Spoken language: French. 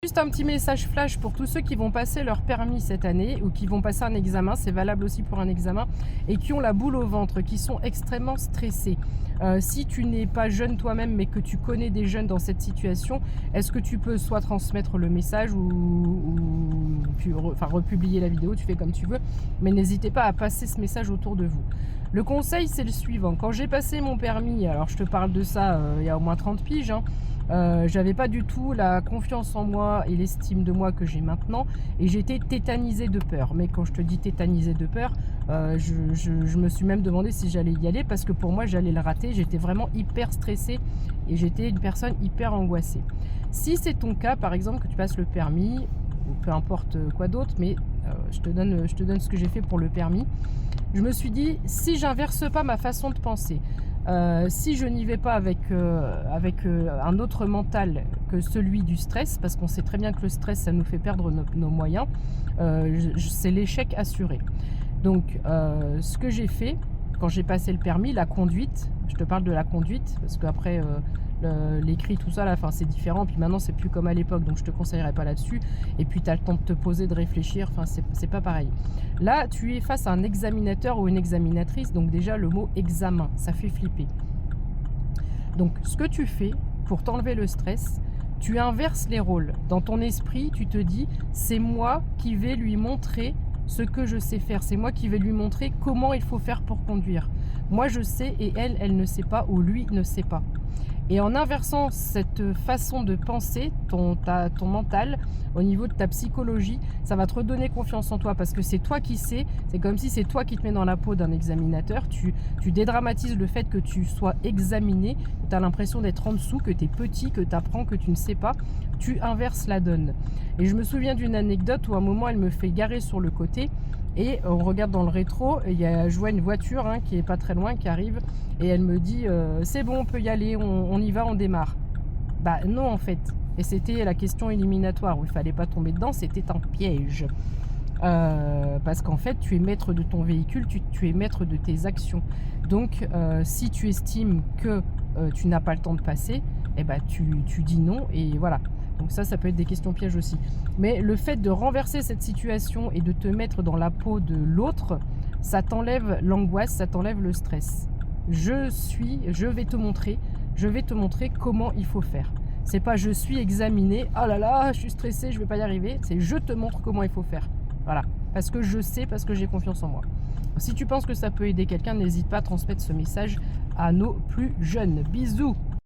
Juste un petit message flash pour tous ceux qui vont passer leur permis cette année ou qui vont passer un examen, c'est valable aussi pour un examen, et qui ont la boule au ventre, qui sont extrêmement stressés. Si tu n'es pas jeune toi-même mais que tu connais des jeunes dans cette situation, est-ce que tu peux soit transmettre le message ou republier la vidéo, tu fais comme tu veux, mais n'hésitez pas à passer ce message autour de vous. Le conseil, c'est le suivant. Quand j'ai passé mon permis, alors je te parle de ça il y a au moins 30 piges, hein, j'avais pas du tout la confiance en moi et l'estime de moi que j'ai maintenant, et j'étais tétanisée de peur. Mais quand je te dis tétanisée de peur, je me suis même demandé si j'allais y aller, parce que pour moi j'allais le rater. J'étais vraiment hyper stressée et j'étais une personne hyper angoissée. Si c'est ton cas, par exemple, que tu passes le permis ou peu importe quoi d'autre, mais je te donne ce que j'ai fait pour le permis. Je me suis dit, si j'inverse pas ma façon de penser, si je n'y vais pas avec un autre mental que celui du stress, parce qu'on sait très bien que le stress, ça nous fait perdre nos moyens, c'est l'échec assuré. Donc, ce que j'ai fait, quand j'ai passé le permis, la conduite, je te parle de la conduite, parce qu'après, l'écrit, tout ça, là, c'est différent, puis maintenant, c'est plus comme à l'époque, donc je te conseillerais pas là-dessus, et puis tu as le temps de te poser, de réfléchir, c'est pas pareil. Là, tu es face à un examinateur ou une examinatrice, donc déjà, le mot examen, ça fait flipper. Donc, ce que tu fais pour t'enlever le stress, tu inverses les rôles. Dans ton esprit, tu te dis, c'est moi qui vais lui montrer ce que je sais faire. C'est moi qui vais lui montrer comment il faut faire pour conduire. Moi, je sais et elle ne sait pas, ou lui ne sait pas. Et en inversant cette façon de penser, ton mental, au niveau de ta psychologie, ça va te redonner confiance en toi, parce que c'est toi qui sais, c'est comme si c'est toi qui te mets dans la peau d'un examinateur, tu dédramatises le fait que tu sois examiné, que tu as l'impression d'être en dessous, que tu es petit, que tu apprends, que tu ne sais pas, tu inverses la donne. Et je me souviens d'une anecdote où à un moment elle me fait garer sur le côté, et on regarde dans le rétro, et je vois une voiture qui est pas très loin, qui arrive, et elle me dit c'est bon, on peut y aller, on y va, on démarre. Bah non, en fait. Et c'était la question éliminatoire où il fallait pas tomber dedans, c'était un piège. Parce qu'en fait, tu es maître de ton véhicule, tu es maître de tes actions. Donc, si tu estimes que tu n'as pas le temps de passer, eh ben, tu dis non, et voilà. Donc ça peut être des questions pièges aussi. Mais le fait de renverser cette situation et de te mettre dans la peau de l'autre, ça t'enlève l'angoisse, ça t'enlève le stress. Je vais te montrer comment il faut faire. C'est pas je suis examiné, oh là là, je suis stressé, je vais pas y arriver. C'est je te montre comment il faut faire. Voilà. Parce que je sais, parce que j'ai confiance en moi. Si tu penses que ça peut aider quelqu'un, n'hésite pas à transmettre ce message à nos plus jeunes. Bisous!